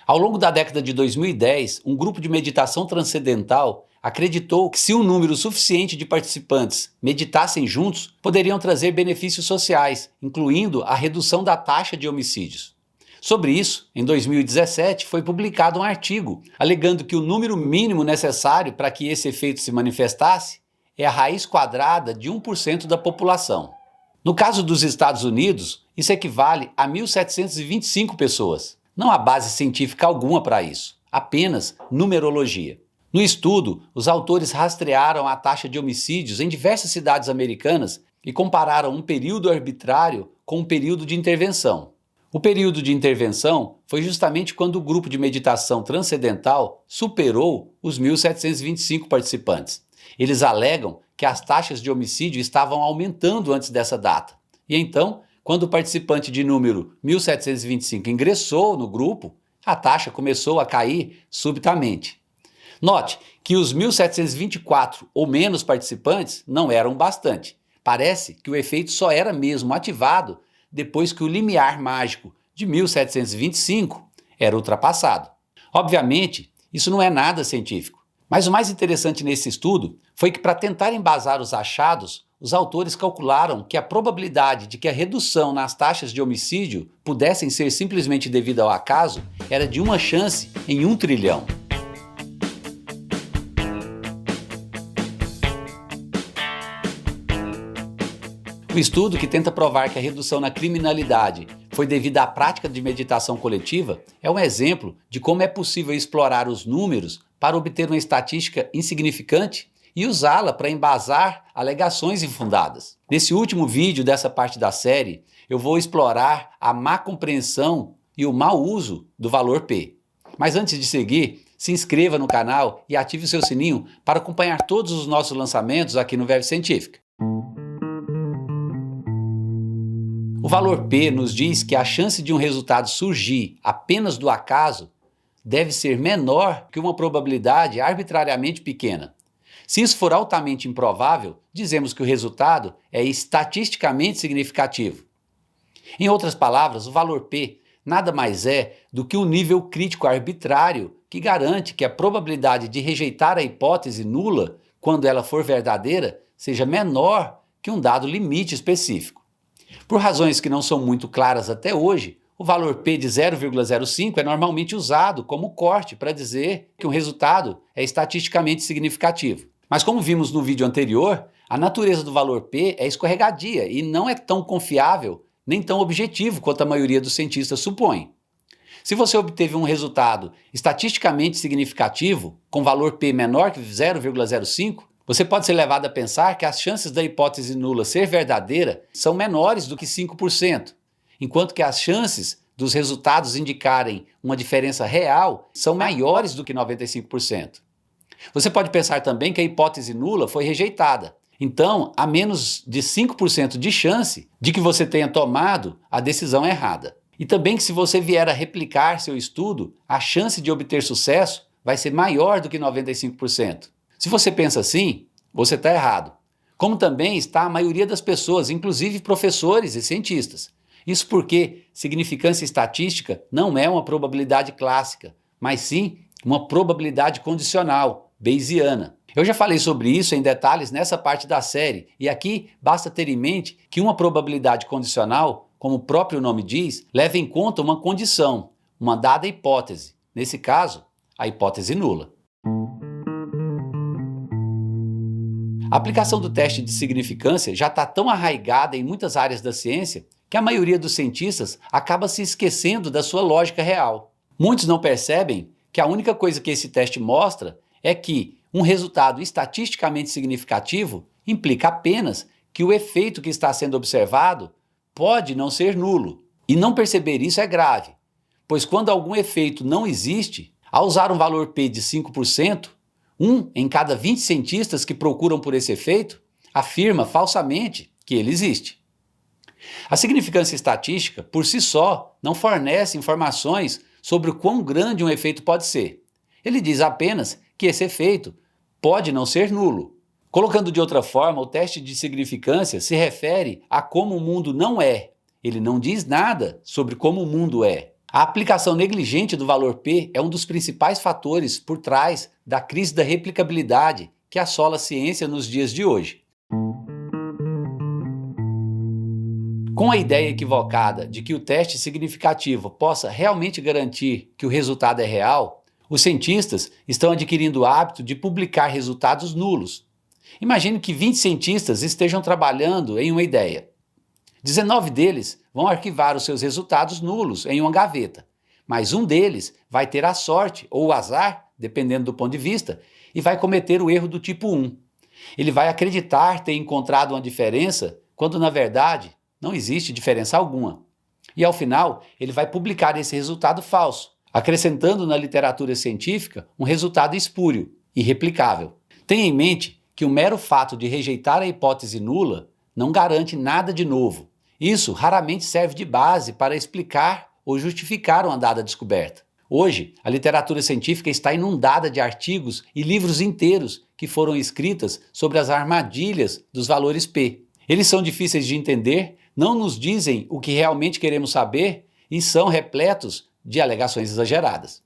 Ao longo da década de 2010, um grupo de meditação transcendental acreditou que se um número suficiente de participantes meditassem juntos, poderiam trazer benefícios sociais, incluindo a redução da taxa de homicídios. Sobre isso, em 2017, foi publicado um artigo alegando que o número mínimo necessário para que esse efeito se manifestasse é a raiz quadrada de 1% da população. No caso dos Estados Unidos, isso equivale a 1.725 pessoas. Não há base científica alguma para isso, apenas numerologia. No estudo, os autores rastrearam a taxa de homicídios em diversas cidades americanas e compararam um período arbitrário com um período de intervenção. O período de intervenção foi justamente quando o grupo de meditação transcendental superou os 1.725 participantes. Eles alegam que as taxas de homicídio estavam aumentando antes dessa data. E então, quando o participante de número 1.725 ingressou no grupo, a taxa começou a cair subitamente. Note que os 1.724 ou menos participantes não eram bastante. Parece que o efeito só era mesmo ativado depois que o limiar mágico de 1.725 era ultrapassado. Obviamente, isso não é nada científico. Mas o mais interessante nesse estudo foi que, para tentar embasar os achados, os autores calcularam que a probabilidade de que a redução nas taxas de homicídio pudessem ser simplesmente devida ao acaso era de uma chance em 1 trilhão. O estudo que tenta provar que a redução na criminalidade foi devida à prática de meditação coletiva é um exemplo de como é possível explorar os números para obter uma estatística insignificante e usá-la para embasar alegações infundadas. Nesse último vídeo dessa parte da série, eu vou explorar a má compreensão e o mau uso do valor P. Mas antes de seguir, se inscreva no canal e ative o seu sininho para acompanhar todos os nossos lançamentos aqui no Verve Científica. O valor P nos diz que a chance de um resultado surgir apenas do acaso deve ser menor que uma probabilidade arbitrariamente pequena. Se isso for altamente improvável, dizemos que o resultado é estatisticamente significativo. Em outras palavras, o valor P nada mais é do que um nível crítico arbitrário que garante que a probabilidade de rejeitar a hipótese nula, quando ela for verdadeira, seja menor que um dado limite específico. Por razões que não são muito claras até hoje, o valor P de 0,05 é normalmente usado como corte para dizer que um resultado é estatisticamente significativo. Mas como vimos no vídeo anterior, a natureza do valor P é escorregadia e não é tão confiável nem tão objetivo quanto a maioria dos cientistas supõe. Se você obteve um resultado estatisticamente significativo, com valor P menor que 0,05, você pode ser levado a pensar que as chances da hipótese nula ser verdadeira são menores do que 5%, enquanto que as chances dos resultados indicarem uma diferença real são maiores do que 95%. Você pode pensar também que a hipótese nula foi rejeitada. Então, há menos de 5% de chance de que você tenha tomado a decisão errada. E também que se você vier a replicar seu estudo, a chance de obter sucesso vai ser maior do que 95%. Se você pensa assim, você está errado. Como também está a maioria das pessoas, inclusive professores e cientistas. Isso porque significância estatística não é uma probabilidade clássica, mas sim uma probabilidade condicional, bayesiana. Eu já falei sobre isso em detalhes nessa parte da série, e aqui basta ter em mente que uma probabilidade condicional, como o próprio nome diz, leva em conta uma condição, uma dada hipótese, nesse caso, a hipótese nula. A aplicação do teste de significância já está tão arraigada em muitas áreas da ciência que a maioria dos cientistas acaba se esquecendo da sua lógica real. Muitos não percebem que a única coisa que esse teste mostra é que um resultado estatisticamente significativo implica apenas que o efeito que está sendo observado pode não ser nulo. E não perceber isso é grave, pois quando algum efeito não existe, ao usar um valor P de 5%, 1 em cada 20 cientistas que procuram por esse efeito afirma falsamente que ele existe. A significância estatística, por si só, não fornece informações sobre o quão grande um efeito pode ser. Ele diz apenas que esse efeito pode não ser nulo. Colocando de outra forma, o teste de significância se refere a como o mundo não é. Ele não diz nada sobre como o mundo é. A aplicação negligente do valor P é um dos principais fatores por trás da crise da replicabilidade que assola a ciência nos dias de hoje. Com a ideia equivocada de que o teste significativo possa realmente garantir que o resultado é real, os cientistas estão adquirindo o hábito de publicar resultados nulos. Imagine que 20 cientistas estejam trabalhando em uma ideia. 19 deles vão arquivar os seus resultados nulos em uma gaveta, mas um deles vai ter a sorte ou o azar, dependendo do ponto de vista, e vai cometer o erro do tipo 1. Ele vai acreditar ter encontrado uma diferença, quando na verdade não existe diferença alguma. E ao final, ele vai publicar esse resultado falso, acrescentando na literatura científica um resultado espúrio, irreplicável. Tenha em mente que o mero fato de rejeitar a hipótese nula não garante nada de novo. Isso raramente serve de base para explicar ou justificar uma dada descoberta. Hoje, a literatura científica está inundada de artigos e livros inteiros que foram escritos sobre as armadilhas dos valores P. Eles são difíceis de entender, não nos dizem o que realmente queremos saber e são repletos de alegações exageradas.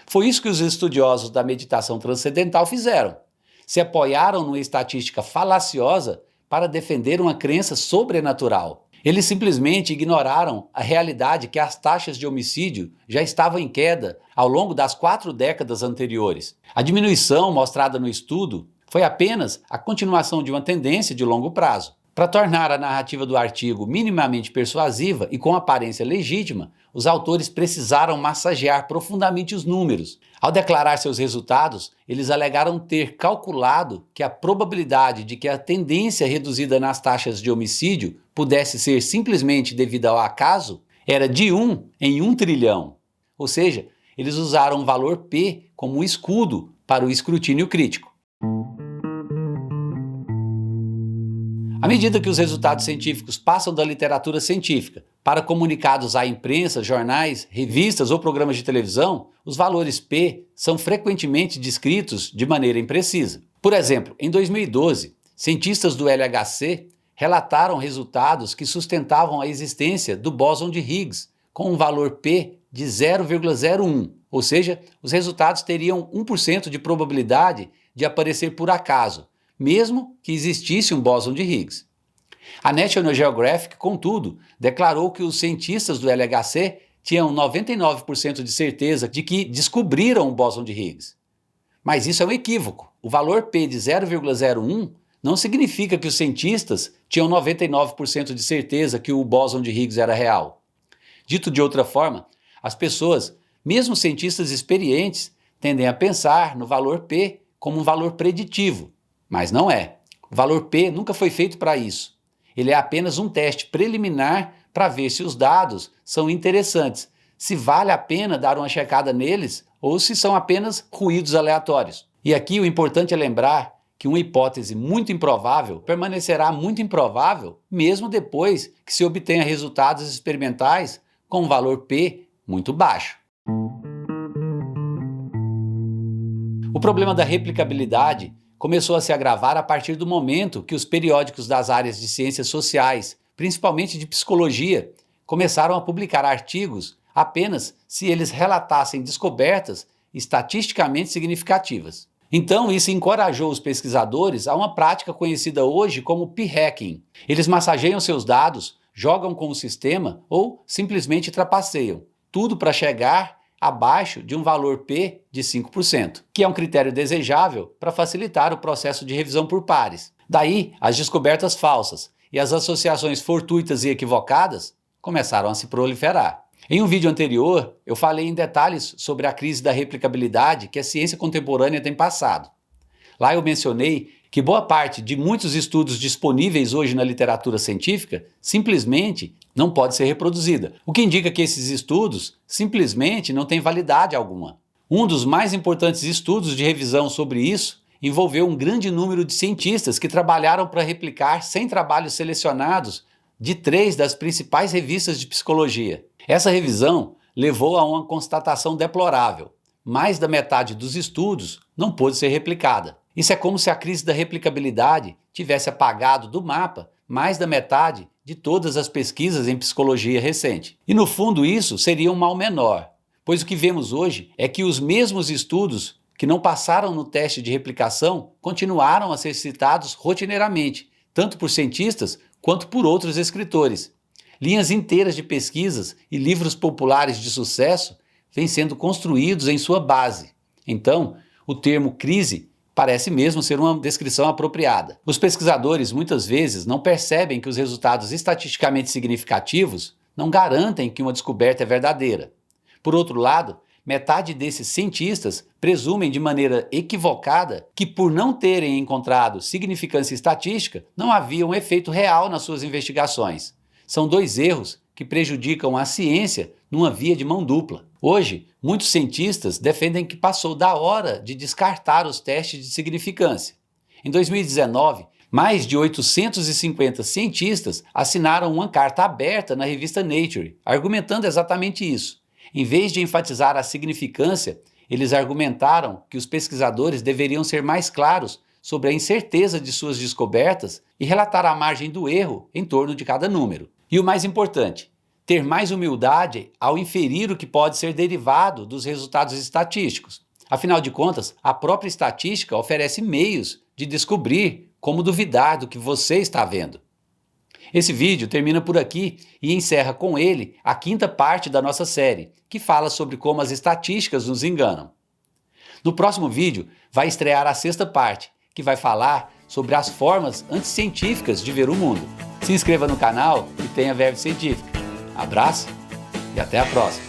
Foi isso que os estudiosos da meditação transcendental fizeram. Se apoiaram numa estatística falaciosa para defender uma crença sobrenatural. Eles simplesmente ignoraram a realidade que as taxas de homicídio já estavam em queda ao longo das 4 décadas anteriores. A diminuição mostrada no estudo foi apenas a continuação de uma tendência de longo prazo. Para tornar a narrativa do artigo minimamente persuasiva e com aparência legítima, os autores precisaram massagear profundamente os números. Ao declarar seus resultados, eles alegaram ter calculado que a probabilidade de que a tendência reduzida nas taxas de homicídio pudesse ser simplesmente devida ao acaso era de 1 em 1 trilhão. Ou seja, eles usaram o valor P como um escudo para o escrutínio crítico. À medida que os resultados científicos passam da literatura científica para comunicados à imprensa, jornais, revistas ou programas de televisão, os valores P são frequentemente descritos de maneira imprecisa. Por exemplo, em 2012, cientistas do LHC relataram resultados que sustentavam a existência do bóson de Higgs com um valor P de 0,01, ou seja, os resultados teriam 1% de probabilidade de aparecer por acaso, mesmo que existisse um bóson de Higgs. A National Geographic, contudo, declarou que os cientistas do LHC tinham 99% de certeza de que descobriram o bóson de Higgs. Mas isso é um equívoco. O valor P de 0,01 não significa que os cientistas tinham 99% de certeza que o bóson de Higgs era real. Dito de outra forma, as pessoas, mesmo cientistas experientes, tendem a pensar no valor P como um valor preditivo. Mas não é. O valor P nunca foi feito para isso. Ele é apenas um teste preliminar para ver se os dados são interessantes, se vale a pena dar uma checada neles ou se são apenas ruídos aleatórios. E aqui o importante é lembrar que uma hipótese muito improvável permanecerá muito improvável mesmo depois que se obtenha resultados experimentais com um valor P muito baixo. O problema da replicabilidade começou a se agravar a partir do momento que os periódicos das áreas de ciências sociais, principalmente de psicologia, começaram a publicar artigos apenas se eles relatassem descobertas estatisticamente significativas. Então, isso encorajou os pesquisadores a uma prática conhecida hoje como p-hacking. Eles massageiam seus dados, jogam com o sistema ou simplesmente trapaceiam, tudo para chegar abaixo de um valor P de 5%, que é um critério desejável para facilitar o processo de revisão por pares. Daí, as descobertas falsas e as associações fortuitas e equivocadas começaram a se proliferar. Em um vídeo anterior, eu falei em detalhes sobre a crise da replicabilidade que a ciência contemporânea tem passado. Lá eu mencionei que boa parte de muitos estudos disponíveis hoje na literatura científica simplesmente não pode ser reproduzida, o que indica que esses estudos simplesmente não têm validade alguma. Um dos mais importantes estudos de revisão sobre isso envolveu um grande número de cientistas que trabalharam para replicar 100 trabalhos selecionados de 3 das principais revistas de psicologia. Essa revisão levou a uma constatação deplorável. Mais da metade dos estudos não pôde ser replicada. Isso é como se a crise da replicabilidade tivesse apagado do mapa mais da metade de todas as pesquisas em psicologia recente. E no fundo isso seria um mal menor, pois o que vemos hoje é que os mesmos estudos que não passaram no teste de replicação continuaram a ser citados rotineiramente, tanto por cientistas quanto por outros escritores. Linhas inteiras de pesquisas e livros populares de sucesso vêm sendo construídos em sua base. Então, o termo crise parece mesmo ser uma descrição apropriada. Os pesquisadores muitas vezes não percebem que os resultados estatisticamente significativos não garantem que uma descoberta é verdadeira. Por outro lado, metade desses cientistas presumem de maneira equivocada que, por não terem encontrado significância estatística, não havia um efeito real nas suas investigações. São dois erros que prejudicam a ciência numa via de mão dupla. Hoje, muitos cientistas defendem que passou da hora de descartar os testes de significância. Em 2019, mais de 850 cientistas assinaram uma carta aberta na revista Nature, argumentando exatamente isso. Em vez de enfatizar a significância, eles argumentaram que os pesquisadores deveriam ser mais claros sobre a incerteza de suas descobertas e relatar a margem do erro em torno de cada número. E o mais importante, ter mais humildade ao inferir o que pode ser derivado dos resultados estatísticos. Afinal de contas, a própria estatística oferece meios de descobrir como duvidar do que você está vendo. Esse vídeo termina por aqui e encerra com ele a quinta parte da nossa série, que fala sobre como as estatísticas nos enganam. No próximo vídeo vai estrear a sexta parte, que vai falar sobre as formas anticientíficas de ver o mundo. Se inscreva no canal e tenha Verve Científica. Abraço e até a próxima!